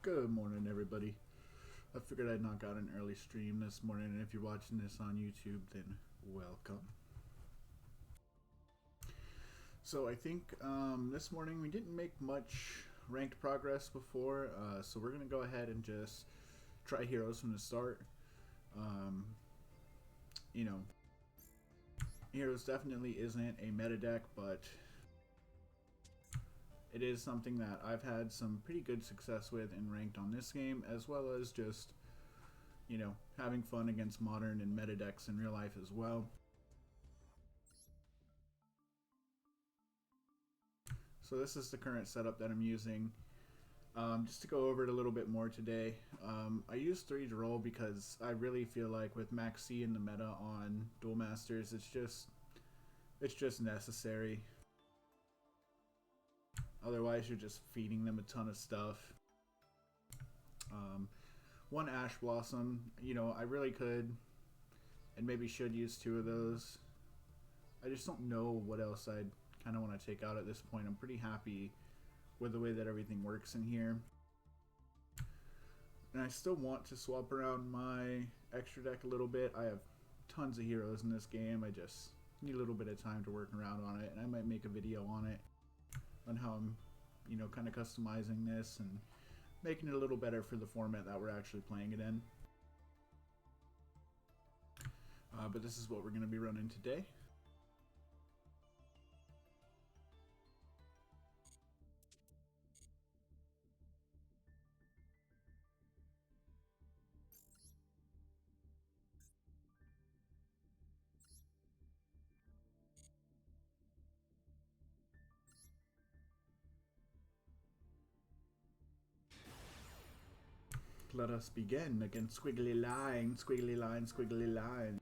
Good morning, everybody. I figured I'd knock out an early stream this morning, and if you're watching this on YouTube, then welcome. So I think this morning we didn't make much ranked progress before, so we're going to go ahead and just try heroes from the start. You know, heroes definitely isn't a meta deck, but it is something that I've had some pretty good success with in ranked on this game, as well as just, you know, having fun against modern and meta decks in real life as well. So this is the current setup that I'm using. Just to go over it a little bit more today, I use 3 Duel because I really feel like with Max C in the meta on Duel Masters, it's just necessary. Otherwise, you're just feeding them a ton of stuff. 1 Ash Blossom, you know, I really could and maybe should use 2 of those. I just don't know what else I'd kind of want to take out at this point. I'm pretty happy with the way that everything works in here. And I still want to swap around my extra deck a little bit. I have tons of heroes in this game. I just need a little bit of time to work around on it, and I might make a video on it, on how I'm, you know, kind of customizing this and making it a little better for the format that we're actually playing it in. But this is what we're going to be running today. Let us begin against squiggly line, squiggly line, squiggly line.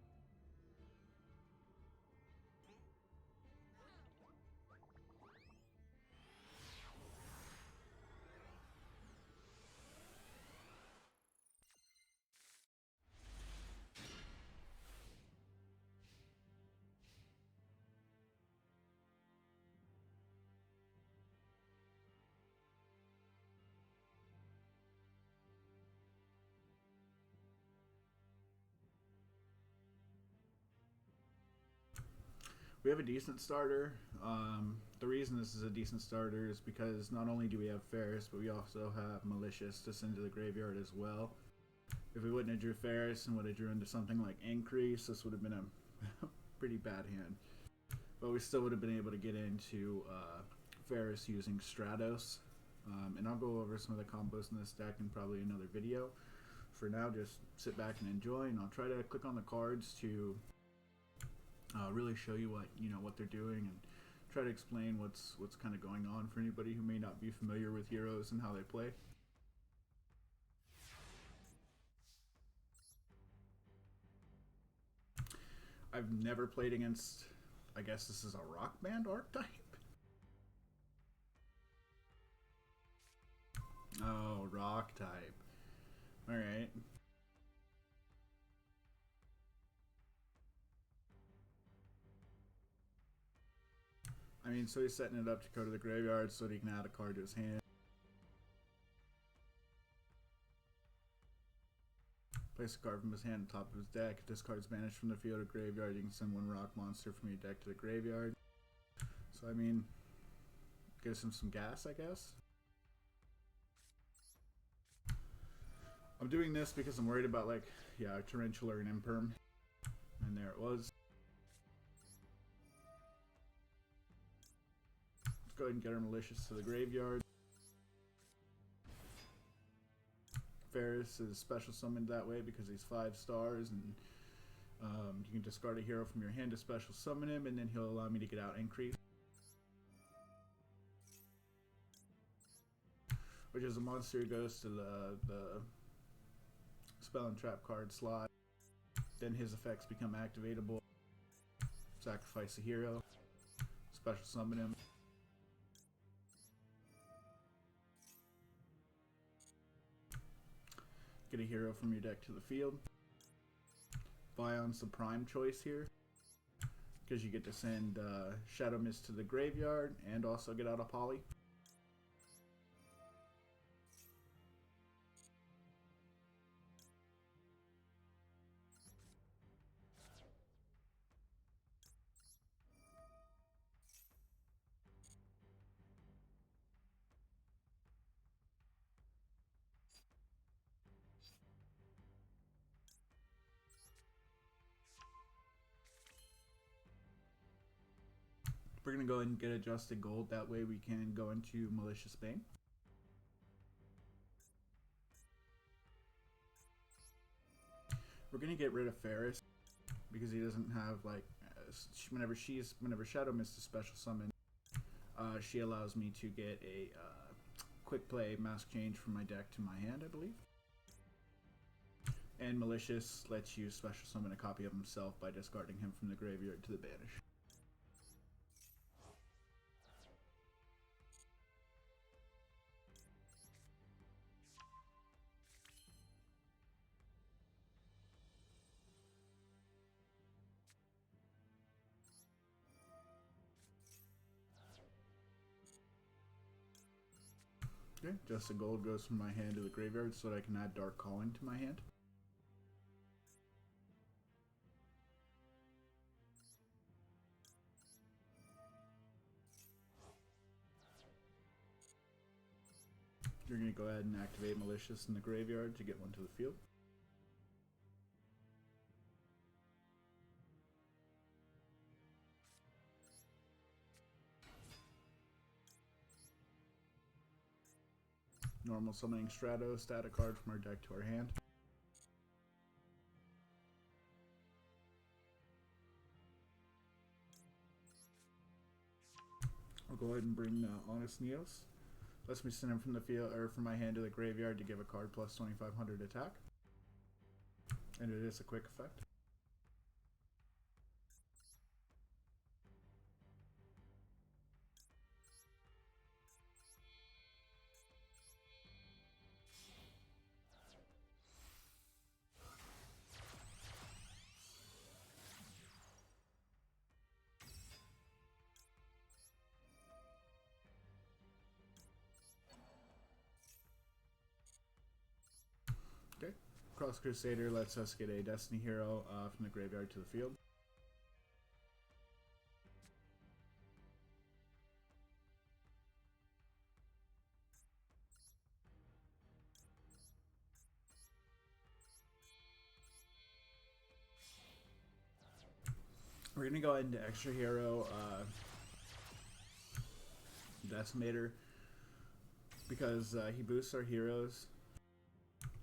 We have a decent starter. The reason this is a decent starter is because not only do we have Ferris, but we also have Malicious to send to the graveyard as well. If we wouldn't have drew Ferris and would have drew into something like Increase, this would have been a pretty bad hand. But we still would have been able to get into Ferris using Stratos. And I'll go over some of the combos in this deck in probably another video. For now, just sit back and enjoy, and I'll try to click on the cards to really show you what they're doing, and try to explain what's kind of going on for anybody who may not be familiar with heroes and how they play. I've never played against, I guess this is a rock band archetype. Oh, rock type. All right. I mean, so he's setting it up to go to the graveyard so that he can add a card to his hand. Place a card from his hand on top of his deck. If this card's banished from the field or graveyard, you can send 1 rock monster from your deck to the graveyard. So, I mean, gives him some gas, I guess. I'm doing this because I'm worried about, like, yeah, a Torrential or an Imperm. And there it was. Let's go ahead and get our Malicious to the graveyard. Ferris is special summoned that way because he's 5 stars, and you can discard a hero from your hand to special summon him, and then he'll allow me to get out Increase, which is a monster who goes to the spell and trap card slot. Then his effects become activatable. Sacrifice a hero, special summon him. Get a hero from your deck to the field. Vion's the prime choice here, because you get to send Shadow Mist to the graveyard and also get out a Poly. We're going to go ahead and get adjusted gold. That way we can go into Malicious Bane. We're going to get rid of Ferris because he doesn't have, like, whenever Shadow Mist is special summon, she allows me to get a quick play mask change from my deck to my hand, I believe. And Malicious lets you special summon a copy of himself by discarding him from the graveyard to the banish. Okay, just the gold goes from my hand to the graveyard so that I can add Dark Calling to my hand. You're going to go ahead and activate Malicious in the graveyard to get one to the field. Normal summoning Stratos, add a card from our deck to our hand. I'll go ahead and bring Honest Neos. Lets me send him from the field or from my hand to the graveyard to give a card plus 2500 attack. And it is a quick effect. Okay, Cross Crusader lets us get a Destiny Hero from the graveyard to the field. We're going to go ahead into Extra Hero Decimator because he boosts our heroes.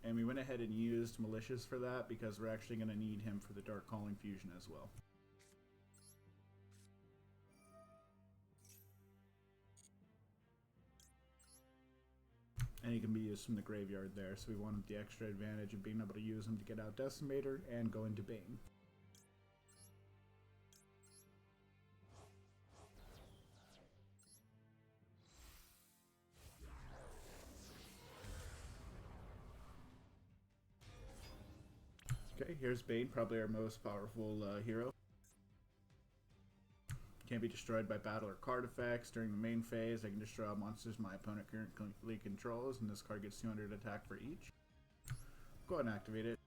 And we went ahead and used Malicious for that because we're actually going to need him for the Dark Calling Fusion as well. And he can be used from the graveyard there, so we wanted the extra advantage of being able to use him to get out Decimator and go into Bane. Okay, here's Bane, probably our most powerful hero. Can't be destroyed by battle or card effects. During the main phase, I can destroy all monsters my opponent currently controls, and this card gets 200 attack for each. Go ahead and activate it.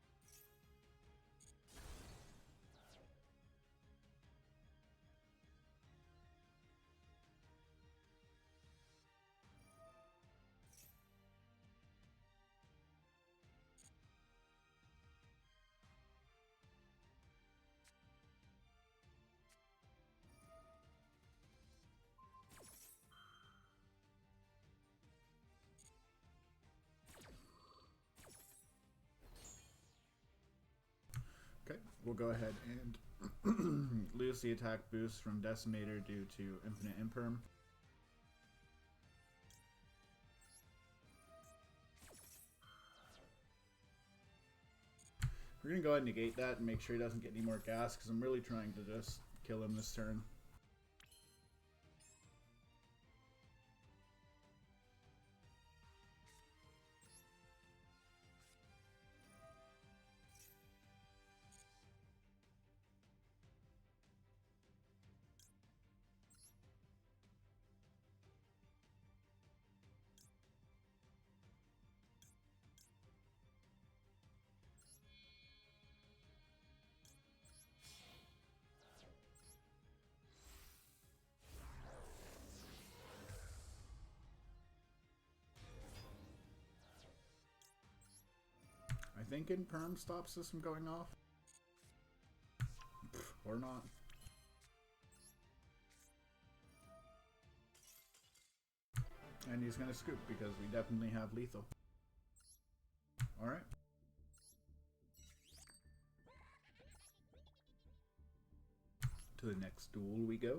Okay, we'll go ahead and lose the attack boost from Decimator due to Infinite Imperm. We're going to go ahead and negate that and make sure he doesn't get any more gas because I'm really trying to just kill him this turn. I think Imperm stops this from going off. Or not. And he's going to scoop because we definitely have lethal. Alright. To the next duel we go.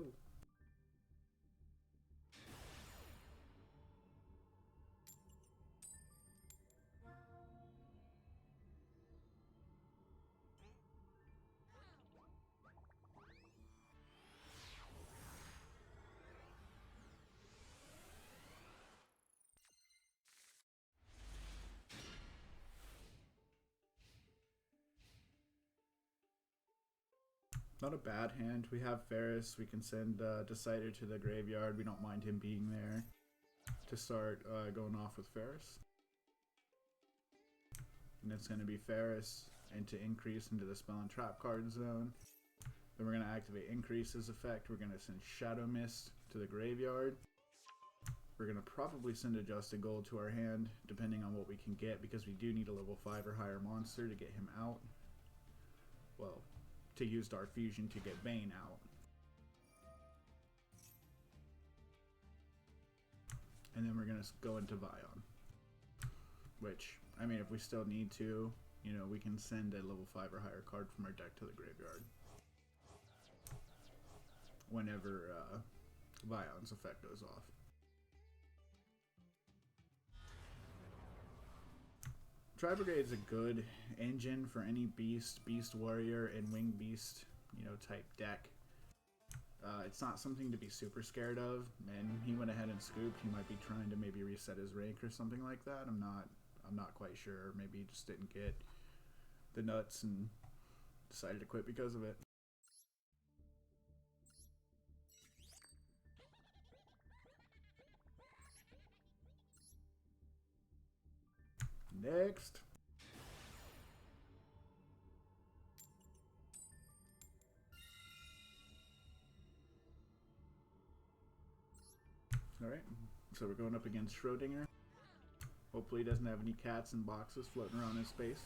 Not a bad hand. We have Ferris. We can send Decider to the graveyard. We don't mind him being there to start going off with Ferris. And it's going to be Ferris and to increase into the spell and trap card zone. Then we're going to activate Increase's effect. We're going to send Shadow Mist to the graveyard. We're going to probably send Adjusted Gold to our hand, depending on what we can get, because we do need a level 5 or higher monster to get him out. Well, to use Dark Fusion to get Bane out. And then we're going to go into Vion. Which, I mean, if we still need to, you know, we can send a level 5 or higher card from our deck to the graveyard. Whenever Vion's effect goes off. Tri-Brigade is a good engine for any Beast, Beast Warrior, and Wing Beast, you know, type deck. It's not something to be super scared of, and he went ahead and scooped. He might be trying to maybe reset his rank or something like that. I'm not quite sure. Maybe he just didn't get the nuts and decided to quit because of it. Next. Alright, so we're going up against Schrodinger. Hopefully he doesn't have any cats and boxes floating around in space.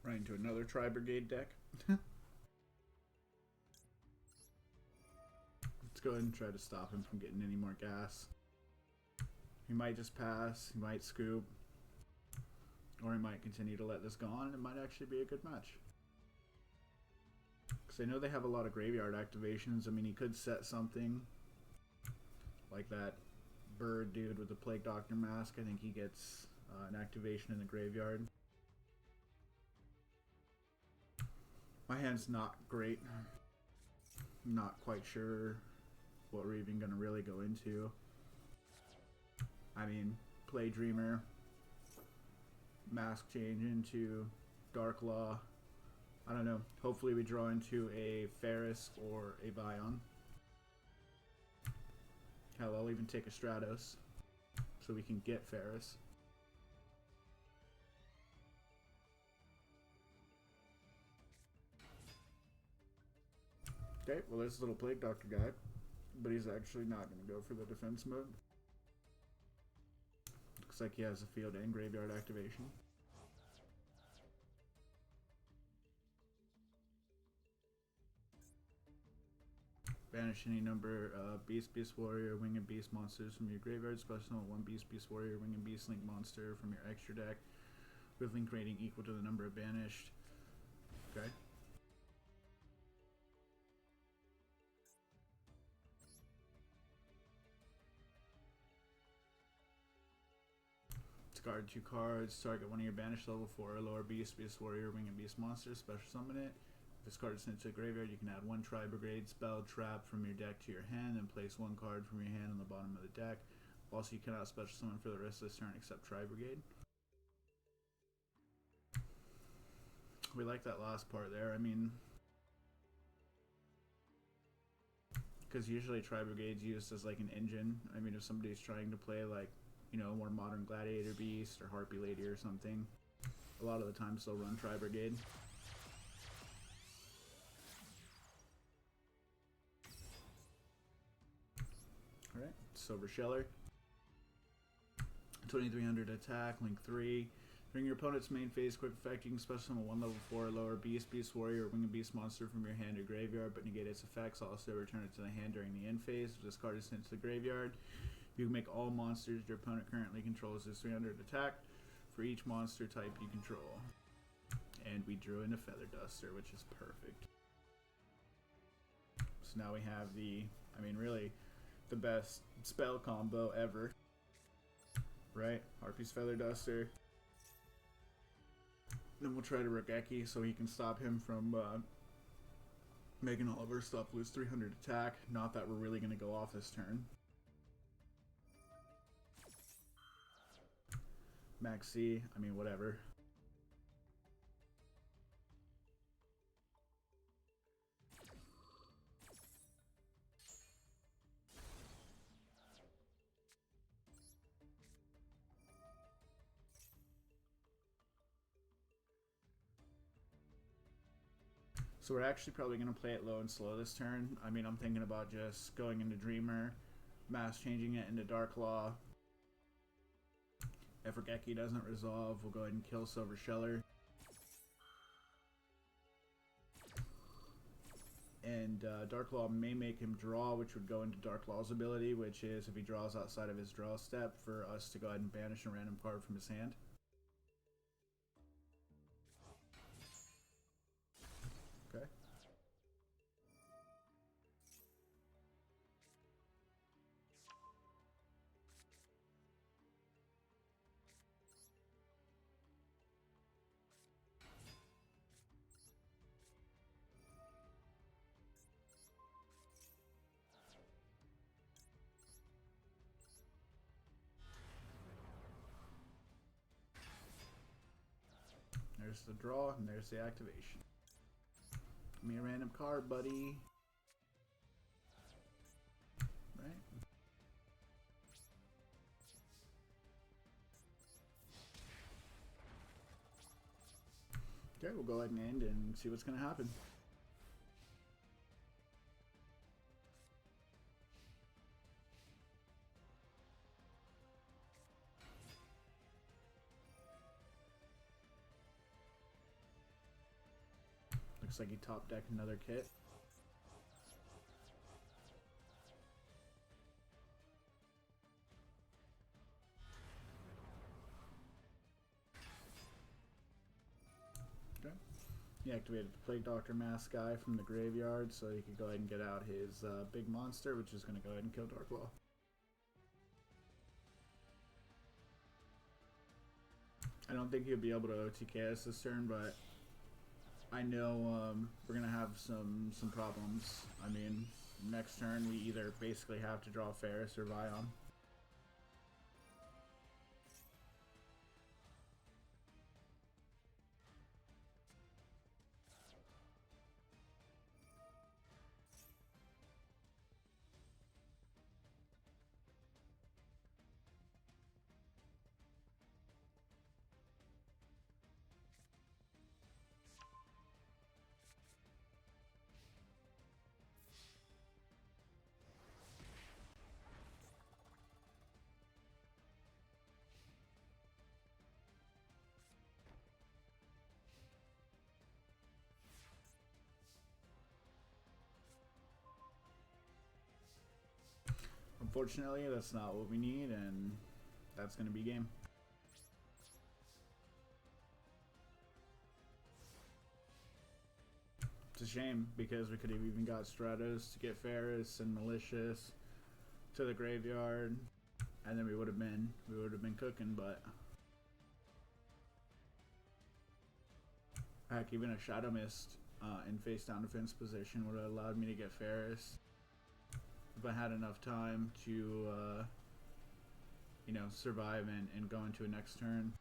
Right into another Tri-Brigade deck. Let's go ahead and try to stop him from getting any more gas. He might just pass, he might scoop, or he might continue to let this go on, and it might actually be a good match. Because I know they have a lot of graveyard activations. I mean, he could set something like that bird dude with the Plague Doctor mask. I think he gets an activation in the graveyard. My hand's not great. I'm not quite sure what we're even going to really go into. I mean, Play Dreamer, Mask change into Dark Law. I don't know. Hopefully we draw into a Ferris or a Vion. Hell, I'll even take a Stratos so we can get Ferris. Okay, well there's a little Plague Doctor guy, but he's actually not going to go for the defense mode. Looks like he has a field and graveyard activation. Banish any number of Beast, Beast Warrior, Wing and Beast monsters from your graveyard. Special summon one Beast, Beast Warrior, Wing and Beast Link monster from your extra deck, with link rating equal to the number of banished. Okay. Discard 2 cards, target one of your banished level 4 or lower Beast, Beast Warrior, Wing and Beast monsters, special summon it. If this card is sent to the graveyard, you can add one Tri-Brigade spell trap from your deck to your hand and place one card from your hand on the bottom of the deck. Also, you cannot special summon for the rest of this turn except Tri-Brigade. We like that last part there. I mean, because usually Tri-Brigade's used as like an engine. I mean, if somebody's trying to play like, you know, more modern Gladiator Beast or Harpy Lady or something, a lot of the times they'll run Tri-Brigade. Alright, Silver Sheller. 2300 attack, link 3. During your opponent's main phase quick effect, you can special summon 1 level 4 or lower beast, beast warrior, or wing a beast monster from your hand or graveyard, but negate its effects. Also return it to the hand during the end phase. Discard it sent to the graveyard. You can make all monsters your opponent currently controls as 300 attack for each monster type you control. And we drew in a Feather Duster, which is perfect. So now we have the, I mean, really the best spell combo ever. Right? Harpy's Feather Duster. Then we'll try to Regeki so he can stop him from making all of our stuff lose 300 attack. Not that we're really going to go off this turn. Maxi, I mean, whatever. So we're actually probably going to play it low and slow this turn. I mean, I'm thinking about just going into Dreamer, mass changing it into Dark Claw. If Regeki doesn't resolve, we'll go ahead and kill Silver Sheller. And Dark Claw may make him draw, which would go into Dark Claw's ability, which is if he draws outside of his draw step, for us to go ahead and banish a random card from his hand. Okay. There's the draw, and there's the activation. Give me a random card, buddy. Right? Okay, we'll go ahead and end and see what's going to happen. Looks like he top decked another kit. Okay. He activated the Plague Doctor Mask guy from the graveyard, so he could go ahead and get out his big monster, which is going to go ahead and kill Dark Claw. I don't think he'll be able to OTK us this turn, but I know we're going to have some problems. I mean, next turn we either basically have to draw Ferris or Vion. Unfortunately, that's not what we need, and that's going to be game. It's a shame, because we could have even got Stratos to get Ferris and Malicious to the graveyard, and then we would have been cooking, but heck, even a Shadow Mist in face down defense position would have allowed me to get Ferris if I had enough time to, you know, survive and go into a next turn.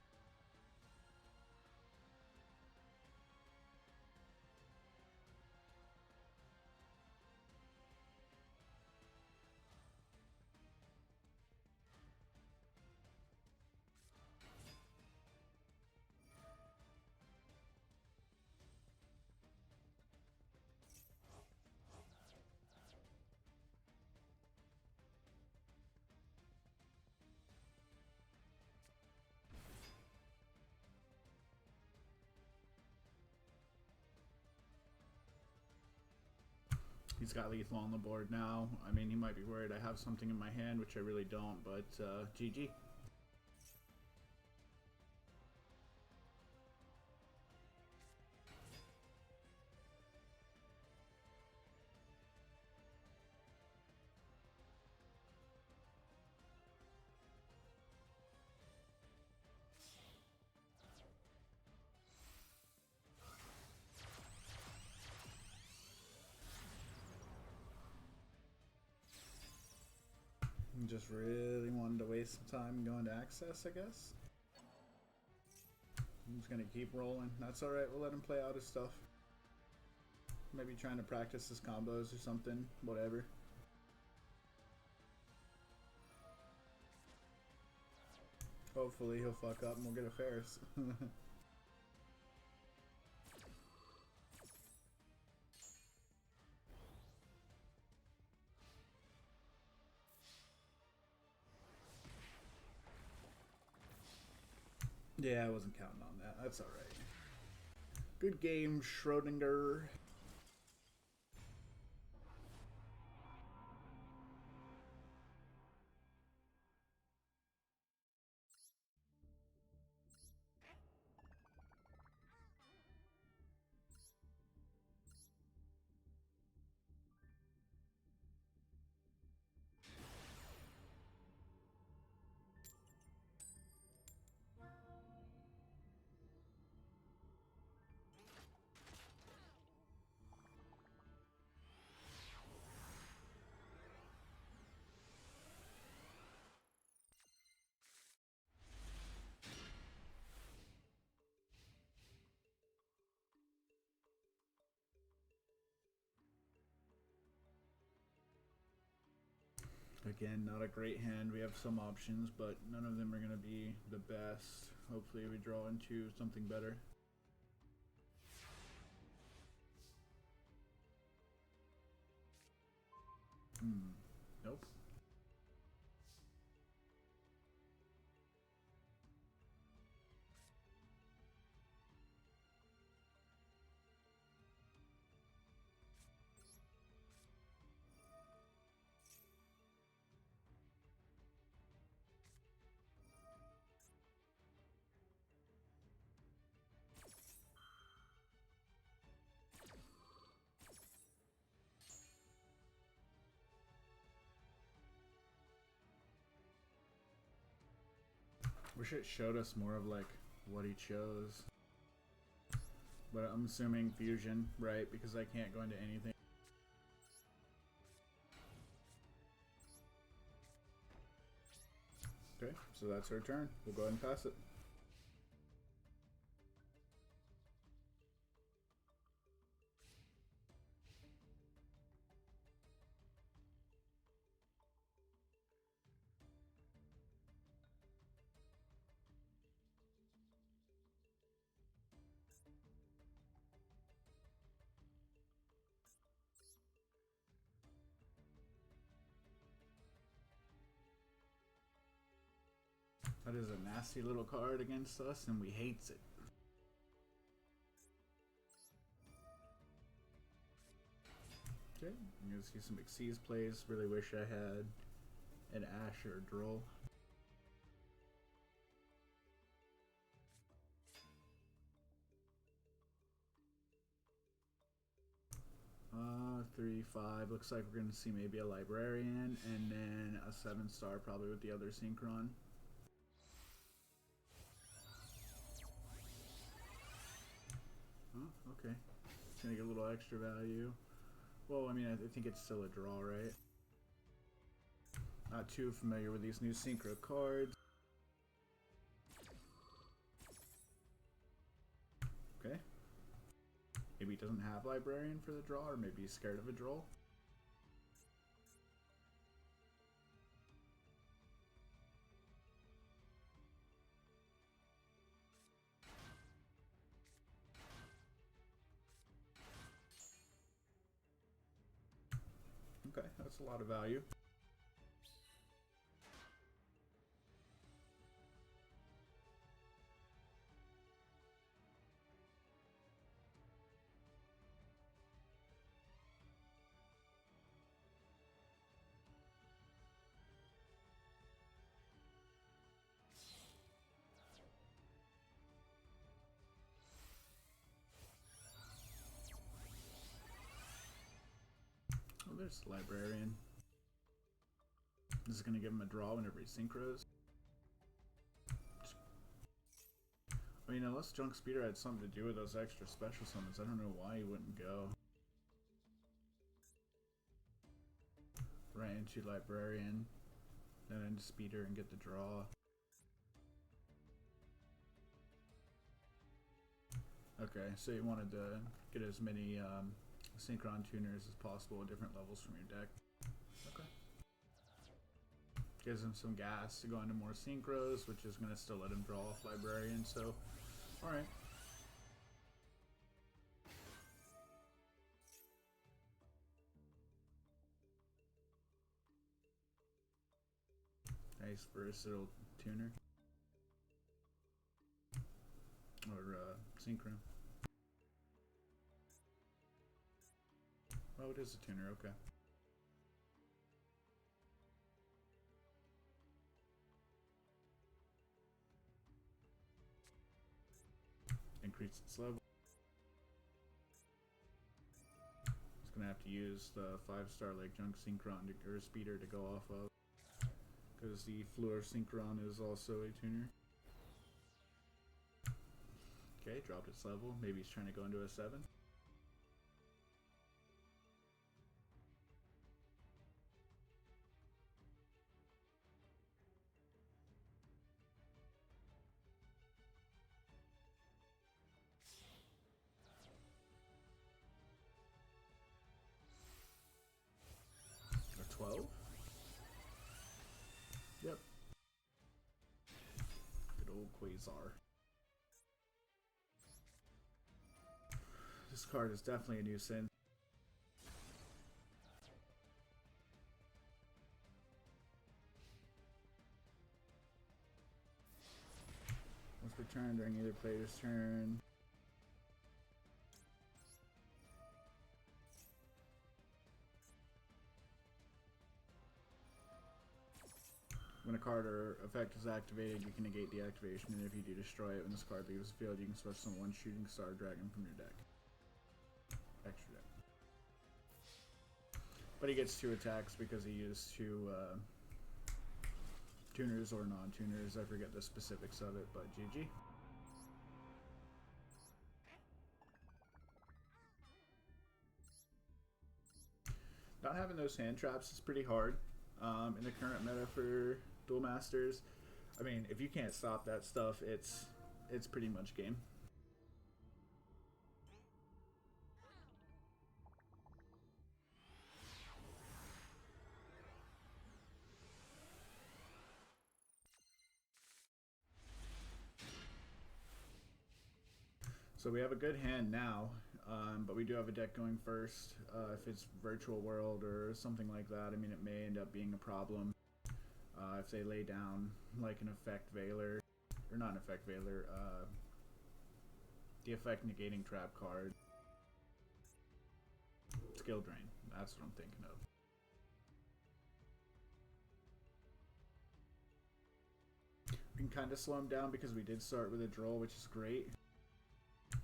He's got lethal on the board now. I mean, he might be worried I have something in my hand, which I really don't, but GG. Just really wanted to waste some time going to access, I guess. I'm just gonna keep rolling. That's alright, we'll let him play out his stuff. Maybe trying to practice his combos or something, whatever. Hopefully he'll fuck up and we'll get a Ferris. Yeah, I wasn't counting on that. That's alright. Good game, Schrodinger. Again, not a great hand. We have some options, but none of them are going to be the best. Hopefully we draw into something better. Nope. Wish it showed us more of like what he chose. But I'm assuming fusion, right? Because I can't go into anything. Okay, so that's her turn. We'll go ahead and pass it. That is a nasty little card against us, and we hates it. Okay, I'm gonna see some Xyz plays. Really wish I had an Ash or a Duel. 3-5. Looks like we're gonna see maybe a Librarian, and then a 7-star probably with the other Synchron. Oh, okay. It's gonna get a little extra value. Well, I mean, I think it's still a draw, right? Not too familiar with these new Synchro cards. Okay. Maybe he doesn't have Librarian for the draw, or maybe he's scared of a draw. Okay, that's a lot of value. there's the Librarian. This is going to give him a draw whenever he synchros. I mean, unless Junk Speeder had something to do with those extra special summons, I don't know why he wouldn't go. Right into Librarian, then into Speeder and get the draw. Okay, so you wanted to get as many Synchron tuners as possible at different levels from your deck. Okay. Gives him some gas to go into more synchros, which is going to still let him draw off Librarian, so alright. Nice versatile tuner. Or synchron. Oh, it is a tuner, okay. Increase its level. It's gonna have to use the 5-star like Junk Synchron or Speeder to go off of, because the Fluor Synchron is also a tuner. Okay, dropped its level. Maybe he's trying to go into a 7. A 12? Yep. Good old Quasar. This card is definitely a nuisance. Let's return during either player's turn. When a card or effect is activated, you can negate the activation, and if you do destroy it when this card leaves the field, you can special summon 1 Shooting Star Dragon from your deck. Extra deck. But he gets 2 attacks because he used 2 tuners or non-tuners. I forget the specifics of it, but GG. Not having those hand traps is pretty hard in the current meta for Duel Masters. I mean, if you can't stop that stuff, it's pretty much game. So we have a good hand now, but we do have a deck going first. If it's Virtual World or something like that, I mean, it may end up being a problem. If they lay down like an Effect Veiler, or not an Effect Veiler, the effect negating trap card. Skill Drain, that's what I'm thinking of. We can kind of slow him down because we did start with a Droll, which is great.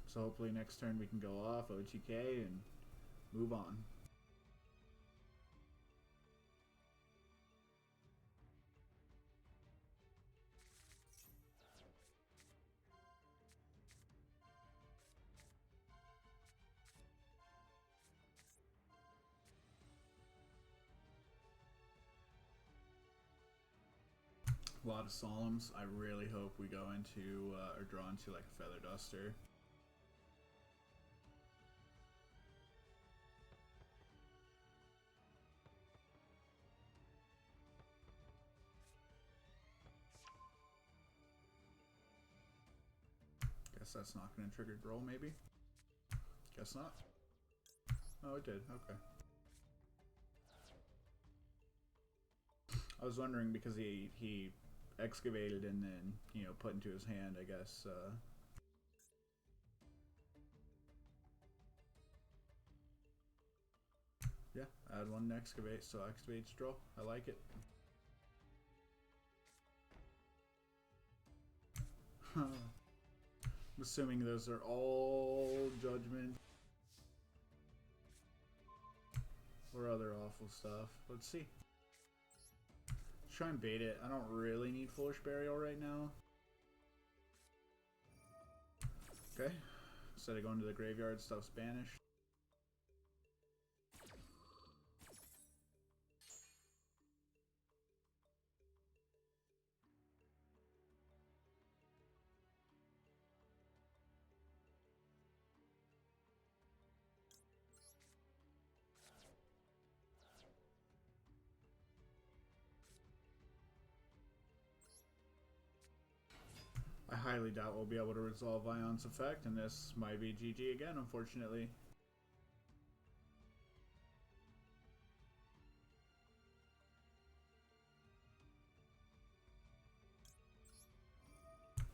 So hopefully next turn we can go off OTK and move on. A lot of Solemns. I really hope we go into or draw into like a Feather Duster. Guess that's not going to trigger Droll, maybe? Guess not. Oh, it did. Okay. I was wondering because he excavated and then, you know, put into his hand, I guess. Yeah, add 1 to excavate, so excavates Droll. I like it. I'm assuming those are all Judgment. or other awful stuff. Let's see. Let's try and bait it. I don't really need Foolish Burial right now. Okay. Instead of going to the graveyard, stuff's banished. I highly doubt we'll be able to resolve Ion's effect, and this might be GG again, unfortunately.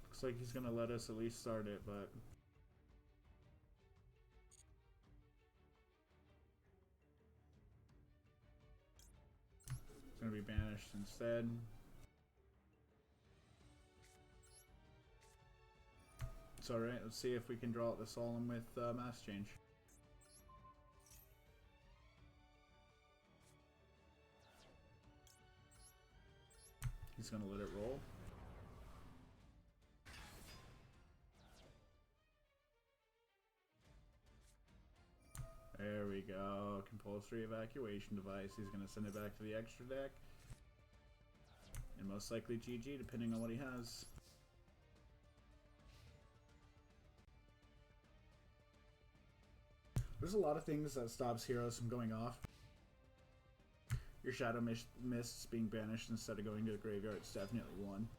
Looks like he's gonna let us at least start it, but it's gonna be banished instead. It's alright, let's see if we can draw out the Solemn with Mass Change. He's gonna let it roll. There we go. Compulsory evacuation device. He's gonna send it back to the extra deck. And most likely GG, depending on what he has. There's a lot of things that stops heroes from going off. Your Shadow Mists being banished instead of going to the graveyard is definitely one.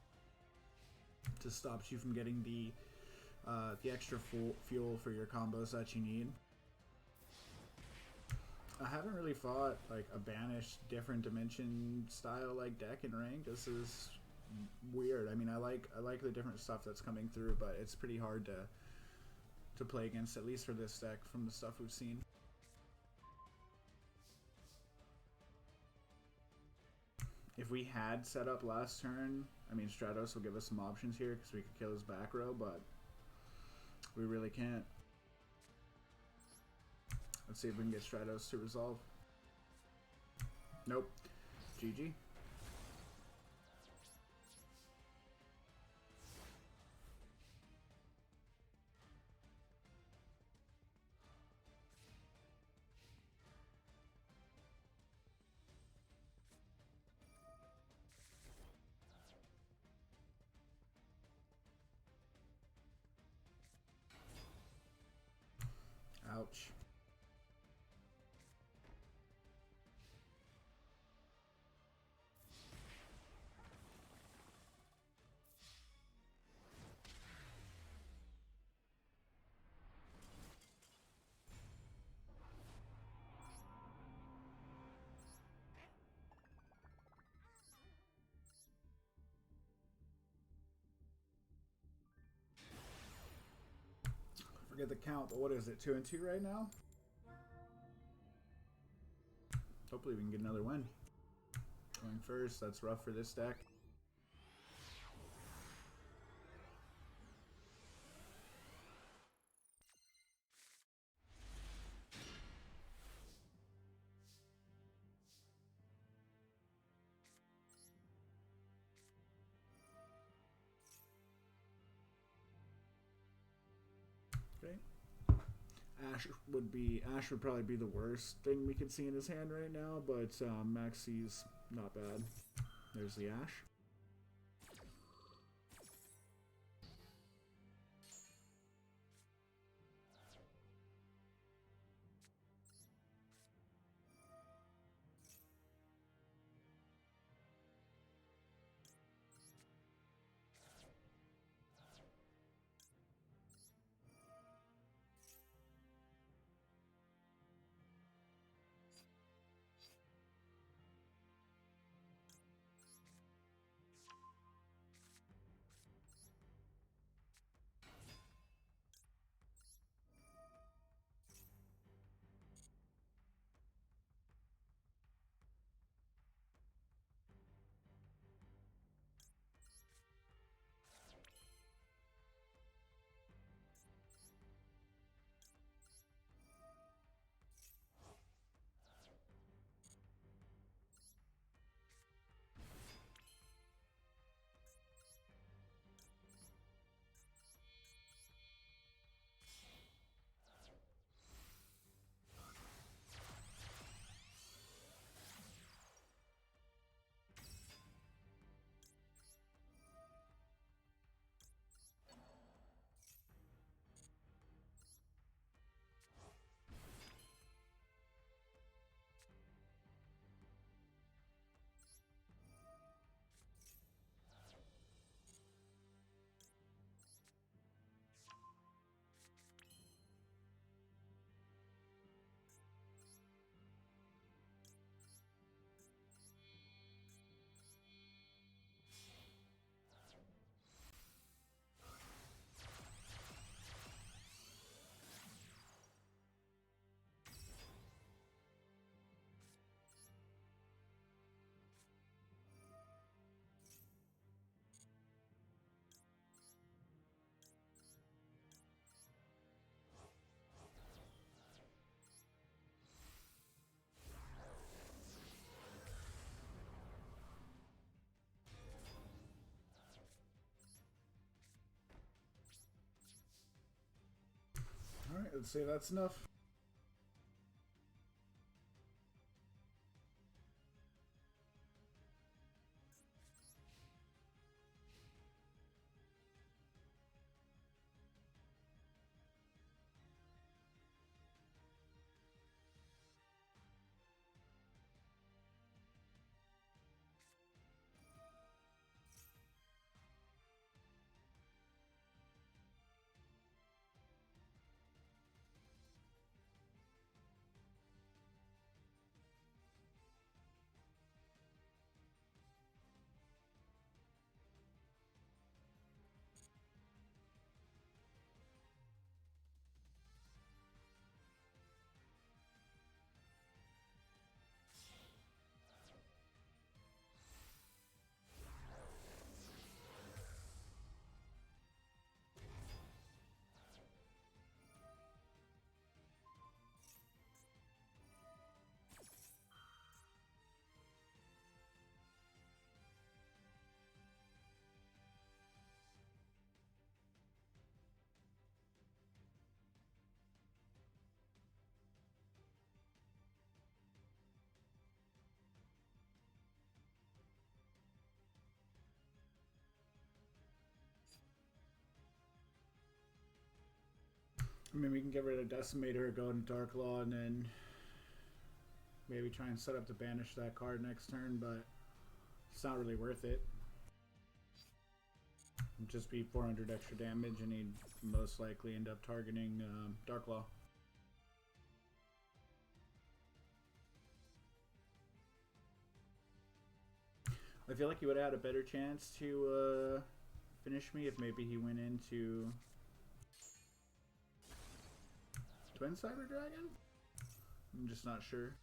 Just stops you from getting the extra fuel for your combos that you need. I haven't really fought like a banished different dimension style like deck in ranked. This is weird. I mean, I like the different stuff that's coming through, but it's pretty hard to play against, at least for this deck from the stuff we've seen. If we had set up last turn, I mean, Stratos will give us some options here because we could kill his back row, but we really can't. Let's see if we can get Stratos to resolve. Nope. GG. Ouch. Forget the count, but what is it? 2-2 right now? Hopefully we can get another win. Going first, that's rough for this deck. Okay. Ash would probably be the worst thing we could see in his hand right now, but Maxi's not bad. There's the Ash. I'd say that's enough. I mean, we can get rid of Decimator, go into Dark Law, and then maybe try and set up to banish that card next turn, but it's not really worth it. It'd just be 400 extra damage, and he'd most likely end up targeting Dark Law. I feel like he would have had a better chance to finish me if maybe he went into Twin Cyber Dragon? I'm just not sure.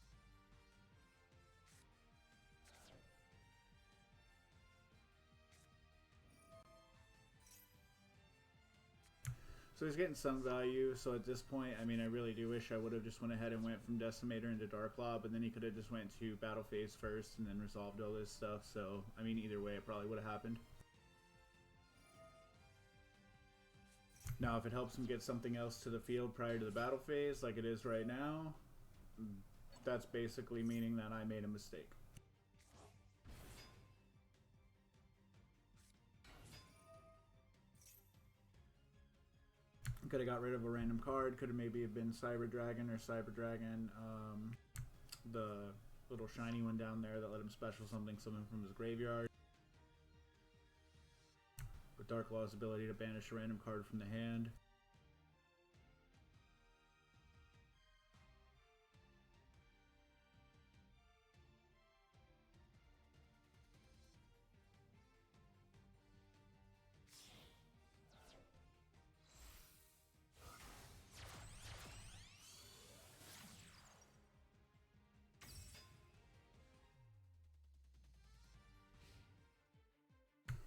So he's getting some value, so at this point, I mean, I really do wish I would have just went ahead and went from Decimator into Dark Law, but then he could have just went to Battle Phase first and then resolved all this stuff, so, I mean, either way, it probably would have happened. Now, if it helps him get something else to the field prior to the Battle Phase, like it is right now, that's basically meaning that I made a mistake. Could have got rid of a random card. Could have maybe have been Cyber Dragon or Cyber Dragon. The little shiny one down there that let him special something from his graveyard. With Dark Law's ability to banish a random card from the hand.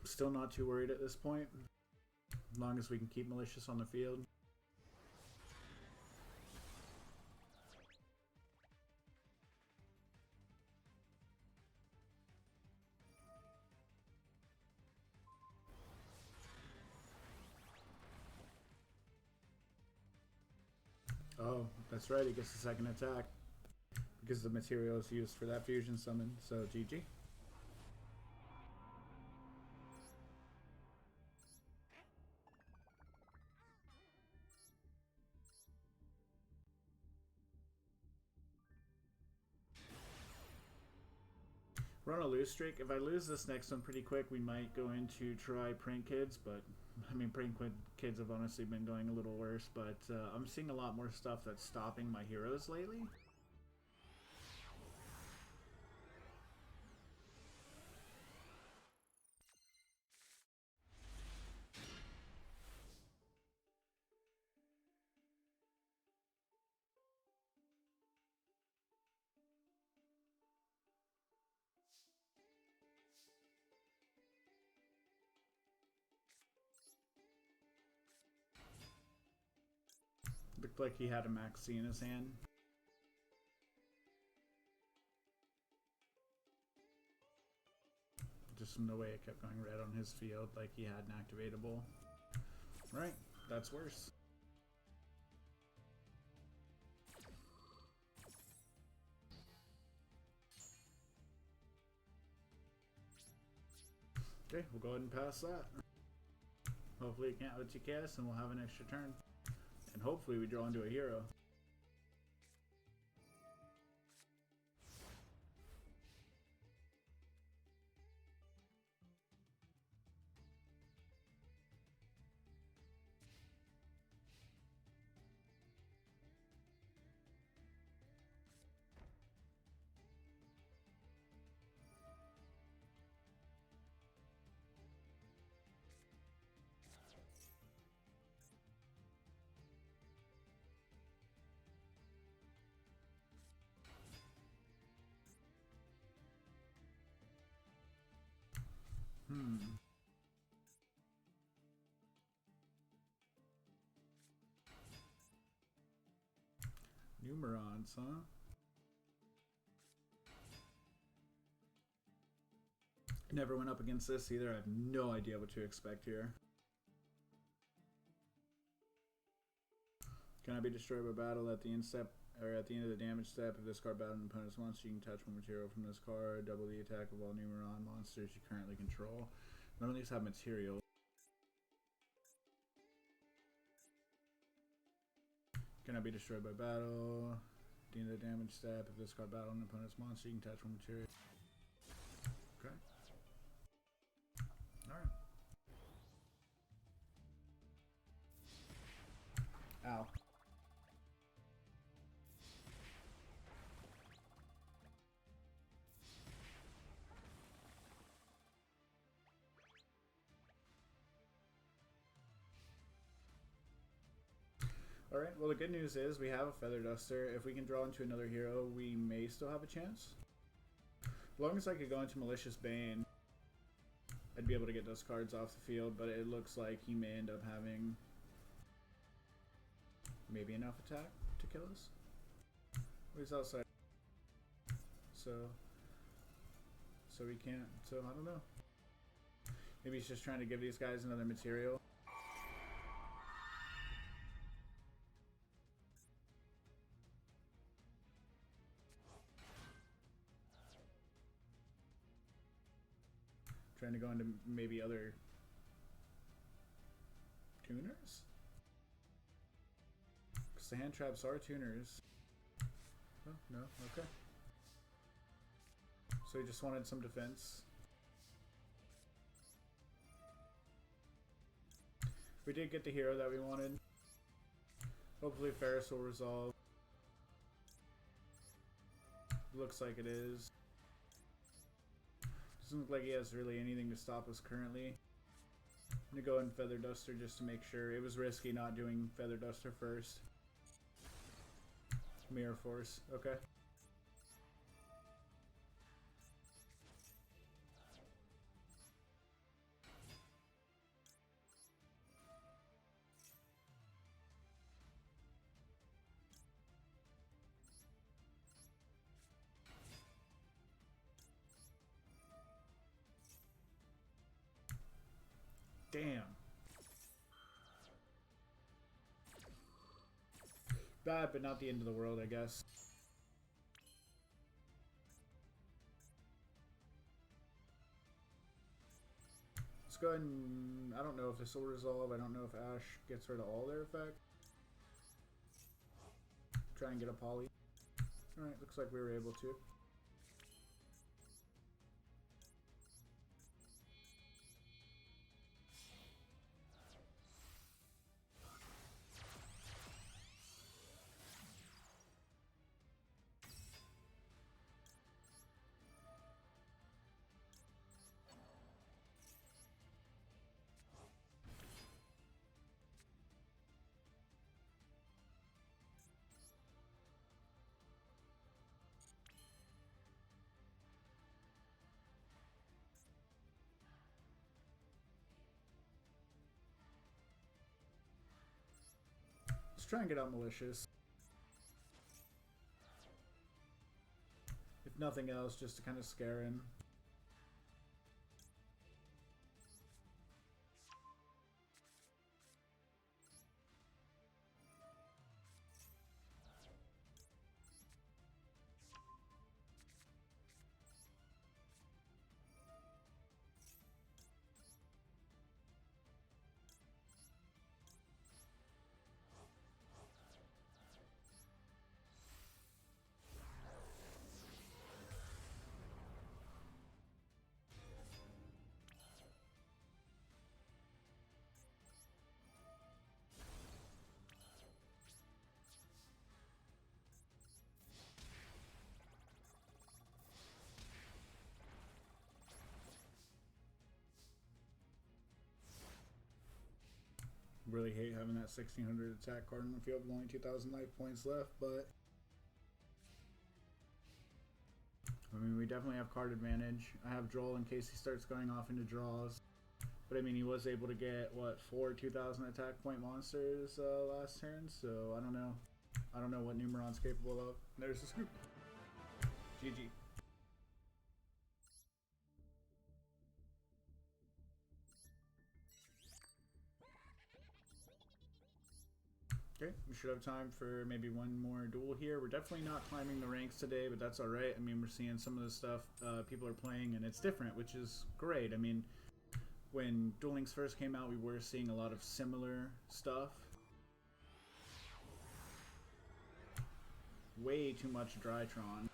Still not too worried at this point, as long as we can keep Malicious on the field. Oh, that's right, he gets the second attack because the material is used for that fusion summon, so GG. We're on a lose streak. If I lose this next one pretty quick, we might go into try Prank Kids, but I mean, Prank Kids have honestly been going a little worse, but I'm seeing a lot more stuff that's stopping my heroes lately. Looked like he had a Maxi in his hand. Just from the way it kept going red on his field, like he had an activatable. Right, that's worse. Okay, we'll go ahead and pass that. Hopefully it can't with TKS and we'll have an extra turn. And hopefully we draw into a hero. Numerons, huh? Never went up against this either. I have no idea what to expect here. Can I be destroyed by battle at the end step or at the end of the damage step? If this card battled an opponent's monster, you can touch one material from this card. Double the attack of all Numeron monsters you currently control. None of these have material. Can I be destroyed by battle? At the end of the damage step, if this card battled an opponent's monster, you can touch one material. Okay. Alright. Ow. Alright, well the good news is we have a Feather Duster. If we can draw into another hero, we may still have a chance. As long as I could go into Malicious Bane, I'd be able to get those cards off the field, but it looks like he may end up having maybe enough attack to kill us. Well, he's outside. So we can't. So I don't know. Maybe he's just trying to give these guys another material. Trying to go into maybe other tuners? Because the hand traps are tuners. Oh, no, okay. So he just wanted some defense. We did get the hero that we wanted. Hopefully Ferris will resolve. Looks like it is. Doesn't look like he has really anything to stop us currently. I'm gonna go in Feather Duster just to make sure. It was risky not doing Feather Duster first. Mirror Force, okay. Damn. Bad, but not the end of the world, I guess. Let's go ahead and... I don't know if this will resolve. I don't know if Ash gets rid of all their effects. Try and get a poly. Alright, looks like we were able to. Let's try and get out Malicious. If nothing else, just to kind of scare him. Really hate having that 1600 attack card on the field with only 2000 life points left, but I mean, we definitely have card advantage. I have Joel in case he starts going off into draws. But I mean, he was able to get, what, 4 2000 attack point monsters last turn, so I don't know. I don't know what Numeron's capable of. There's the scoop. GG. Okay, we should have time for maybe one more duel here. We're definitely not climbing the ranks today, but that's alright. I mean, we're seeing some of the stuff people are playing, and it's different, which is great. I mean, when Duel Links first came out, we were seeing a lot of similar stuff. Way too much Drytron.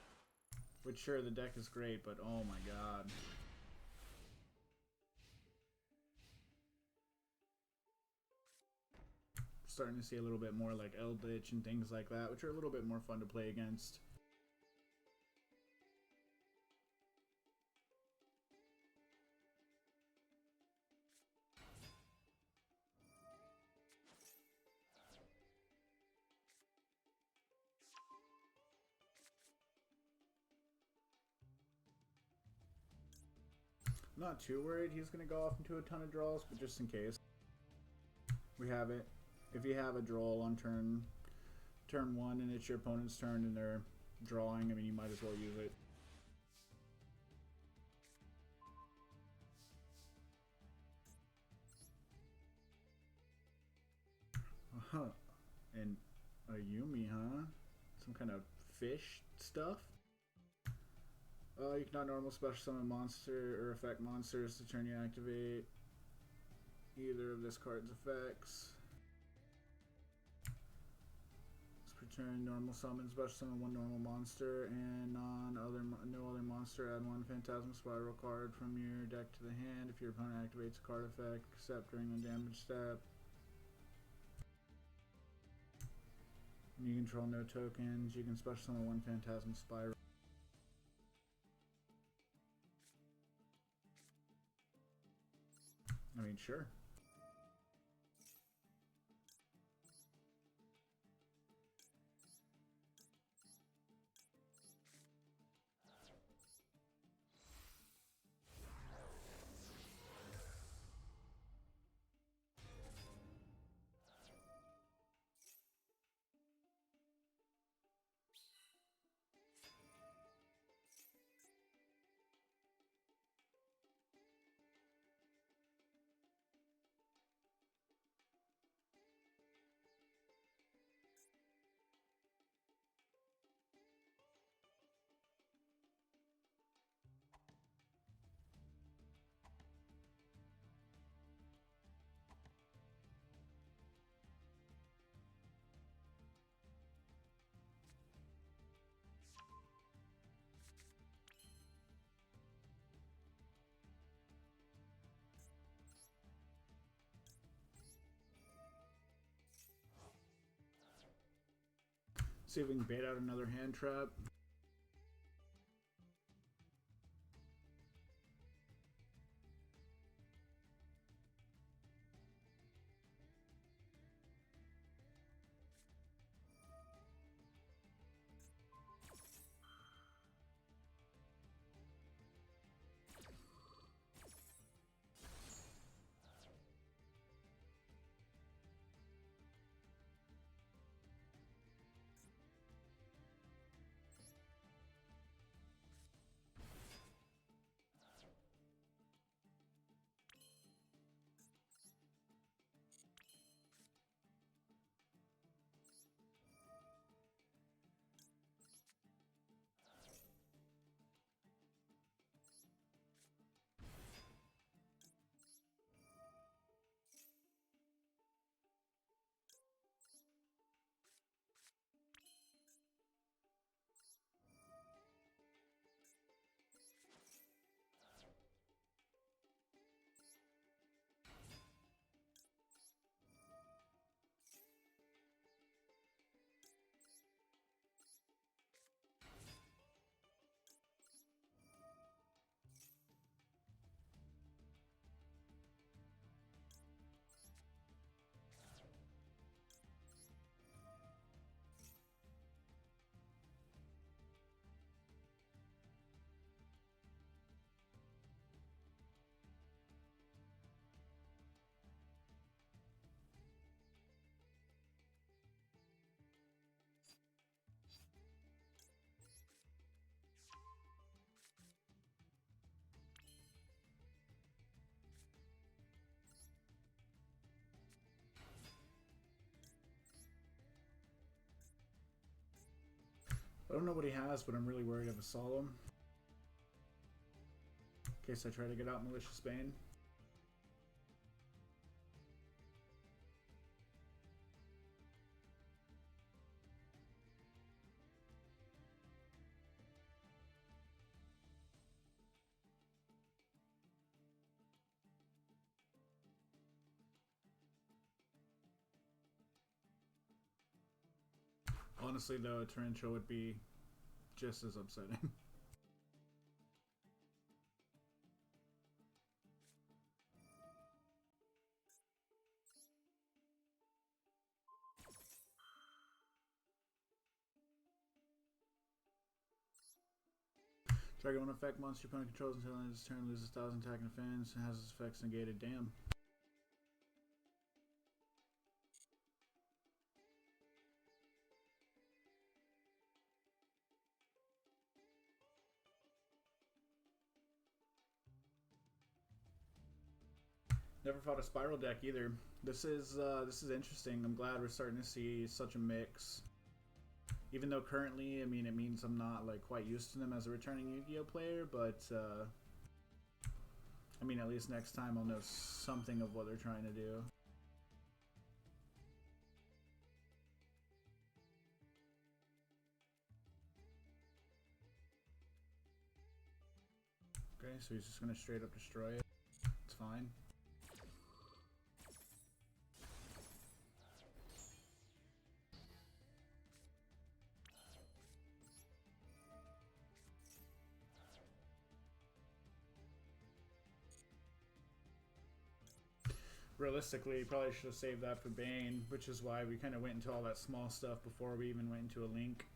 Which, sure, the deck is great, but oh my god. Starting to see a little bit more like Eldritch and things like that, which are a little bit more fun to play against. I'm not too worried he's going to go off into a ton of draws, but just in case. We have it. If you have a draw on turn 1 and it's your opponent's turn and they're drawing, I mean, you might as well use it. And a Yumi, huh? Some kind of fish stuff? You cannot normal special summon monster or affect monsters to turn you activate either of this card's effects. Per turn, normal summon, special summon one normal monster, and no other monster. Add one Phantasm Spiral card from your deck to the hand. If your opponent activates a card effect, except during the damage step. And you control no tokens. You can special summon one Phantasm Spiral. I mean, sure. See if we can bait out another hand trap. I don't know what he has, but I'm really worried of a Solemn. In case I try to get out Malicious Bane. Honestly, though, a Torrential would be just as upsetting. Target one effect monster your opponent controls until end of its turn, loses 1,000 attack and defense, and has its effects negated. Damn. Never fought a Spiral deck either. This is interesting. I'm glad we're starting to see such a mix. Even though currently, I mean, it means I'm not like quite used to them as a returning Yu-Gi-Oh player, but I mean, at least next time I'll know something of what they're trying to do. Okay, so he's just gonna straight up destroy it. It's fine. Realistically, probably should have saved that for Bane, which is why we kind of went into all that small stuff before we even went into a Link.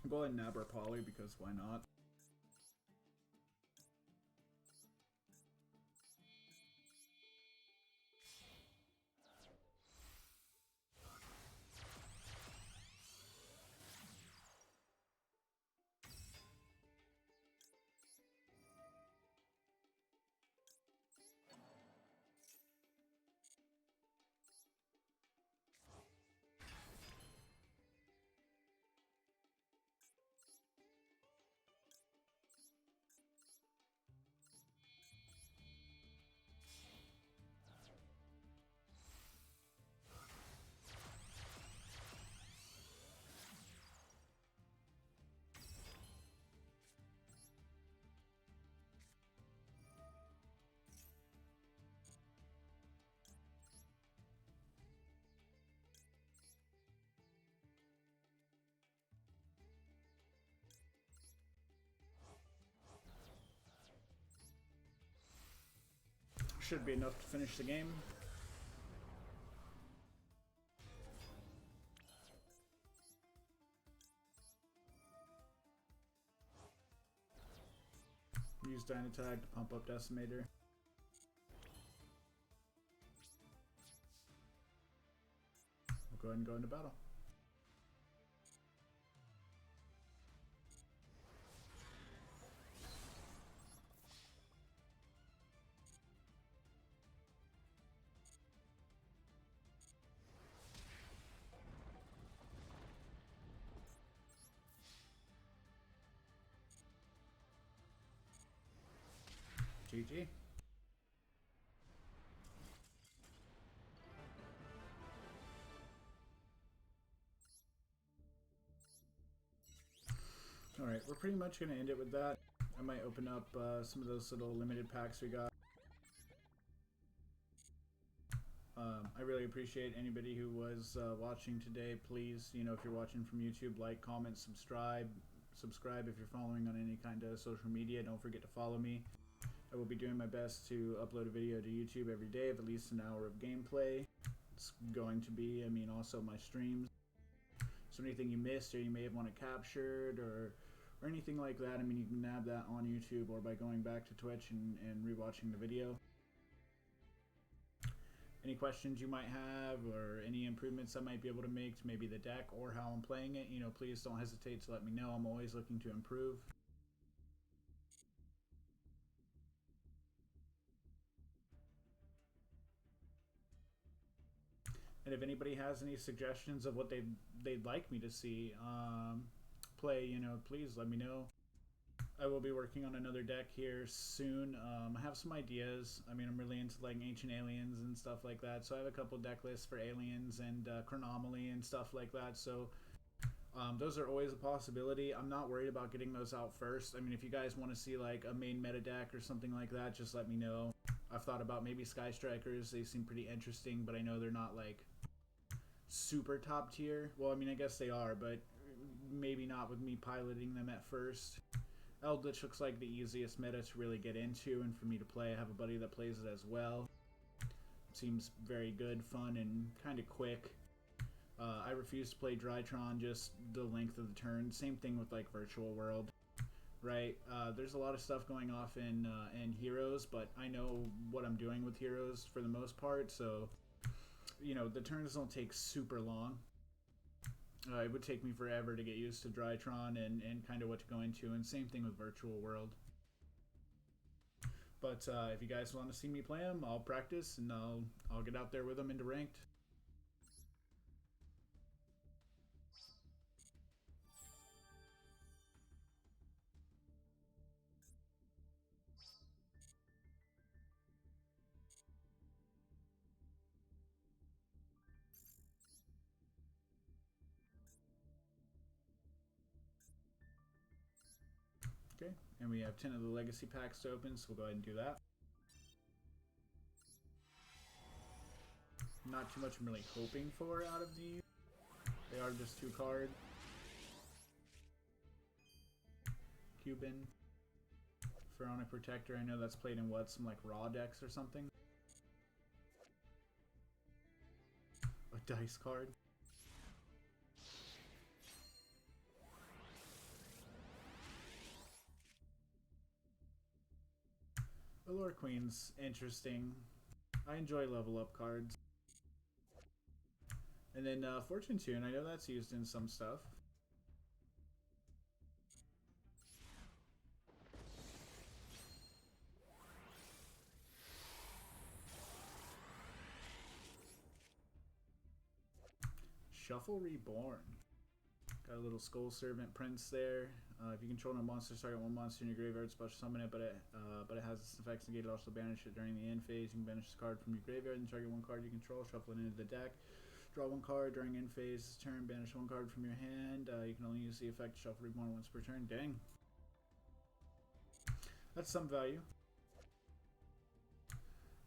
I'll go ahead and nab our Poly because why not? Should be enough to finish the game. Use Dynatag to pump up Decimator. We'll go ahead and go into battle. GG. Alright, we're pretty much going to end it with that. I might open up some of those little limited packs we got. I really appreciate anybody who was watching today. Please, you know, if you're watching from YouTube, like, comment, subscribe. Subscribe if you're following on any kind of social media. Don't forget to follow me. I will be doing my best to upload a video to YouTube every day of at least an hour of gameplay. It's going to be, I mean, also my streams. So anything you missed or you may have wanted captured or anything like that, I mean, you can nab that on YouTube or by going back to Twitch and rewatching the video. any questions you might have or any improvements I might be able to make to maybe the deck or how I'm playing it, please don't hesitate to let me know. I'm always looking to improve. And if anybody has any suggestions of what they'd like me to see play, please let me know. I will be working on another deck here soon. I have some ideas. I mean, I'm really into like Ancient Aliens and stuff like that. So I have a couple deck lists for Aliens and Chronomaly and stuff like that. So those are always a possibility. I'm not worried about getting those out first. I mean, if you guys want to see like a main meta deck or something like that, just let me know. I've thought about maybe Sky Strikers. They seem pretty interesting, but I know they're not like super top tier. Well, I mean, I guess they are, but maybe not with me piloting them at first. Eldritch looks like the easiest meta to really get into and for me to play. I have a buddy that plays it as well. Seems very good, fun, and kind of quick. I refuse to play Drytron, just the length of the turn. Same thing with like Virtual World, right? There's a lot of stuff going off in Heroes, but I know what I'm doing with Heroes for the most part, so the turns don't take super long. It would take me forever to get used to Drytron and kind of what to go into, and same thing with Virtual World. But if you guys want to see me play them, I'll practice and I'll get out there with them into ranked. Okay, and we have 10 of the Legacy packs to open, so we'll go ahead and do that. Not too much I'm really hoping for out of these. They are just 2 card. Cuban. Pharaonic Protector, I know that's played in what, some like raw decks or something? A dice card. Allure Queen's interesting. I enjoy level up cards. And then Fortune Tune, I know that's used in some stuff. Shuffle Reborn. Got a little Skull Servant Prince there. If you control no monster, target one monster in your graveyard, special summon it, but it has its effects negated. Also banish it during the end phase. You can banish this card from your graveyard and target one card you control, shuffle it into the deck. Draw one card during end phase turn, banish one card from your hand. You can only use the effect Shuffle Reborn once per turn. Dang. That's some value.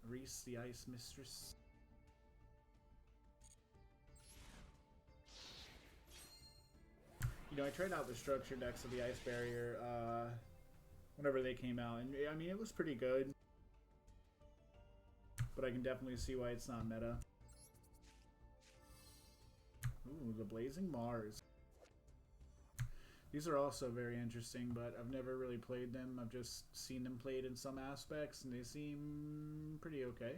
Reese the Ice Mistress. I tried out the structure decks of the Ice Barrier whenever they came out, and I mean, it was pretty good, but I can definitely see why it's not meta. Ooh, the Blazing Mars. These are also very interesting, but I've never really played them. I've just seen them played in some aspects, and they seem pretty okay.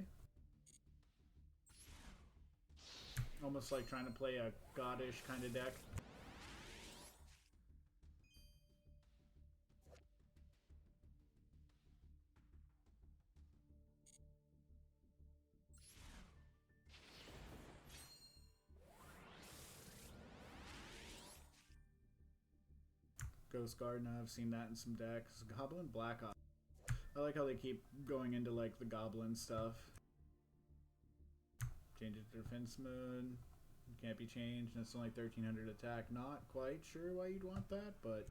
Almost like trying to play a Goddish kind of deck. Ghost Garden, I've seen that in some decks. Goblin Black Ops. I like how they keep going into like the goblin stuff. Change it to defense mode. Can't be changed, and it's only 1300 attack. Not quite sure why you'd want that, but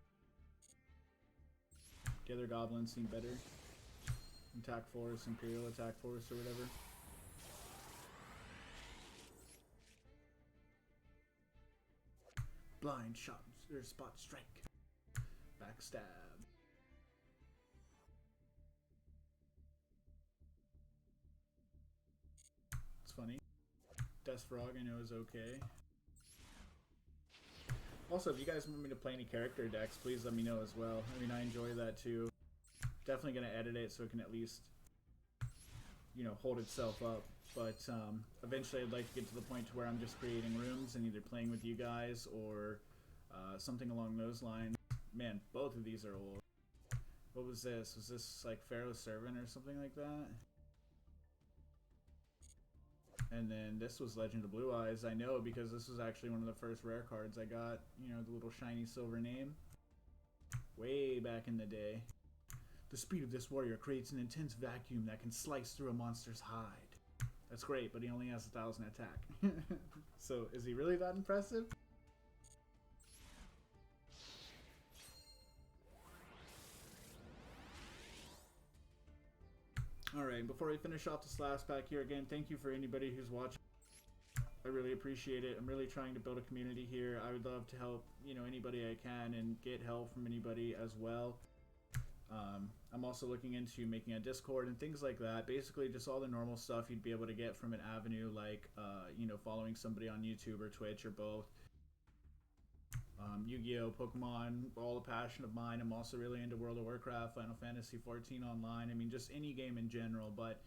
the other goblins seem better. Attack Force, Imperial Attack Force, or whatever. Blind Shot or Spot Strike. Backstab. It's funny. Death Frog I know is okay. Also, if you guys want me to play any character decks, please let me know as well. I mean, I enjoy that too. Definitely going to edit it so it can at least, hold itself up. But eventually I'd like to get to the point to where I'm just creating rooms and either playing with you guys or something along those lines. Man, both of these are old. What was this? Was this like Pharaoh's Servant or something like that? And then this was Legend of Blue Eyes. I know because this was actually one of the first rare cards I got. The little shiny silver name. Way back in the day. The speed of this warrior creates an intense vacuum that can slice through a monster's hide. That's great, but he only has 1,000 attack. So, is he really that impressive? Alright, before we finish off this last pack here, again, thank you for anybody who's watching. I really appreciate it. I'm really trying to build a community here. I would love to help, anybody I can and get help from anybody as well. I'm also looking into making a Discord and things like that. Basically, just all the normal stuff you'd be able to get from an avenue like, following somebody on YouTube or Twitch or both. Yu-Gi-Oh, Pokemon, all a passion of mine. I'm also really into World of Warcraft, Final Fantasy 14 online. I mean, just any game in general. But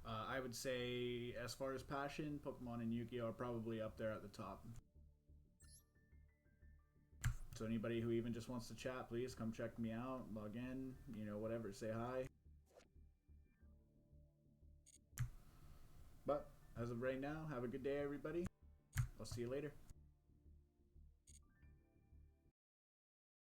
I would say, as far as passion, Pokemon and Yu-Gi-Oh are probably up there at the top. So anybody who even just wants to chat, please come check me out, log in, whatever, say hi. But as of right now, have a good day, everybody. I'll see you later.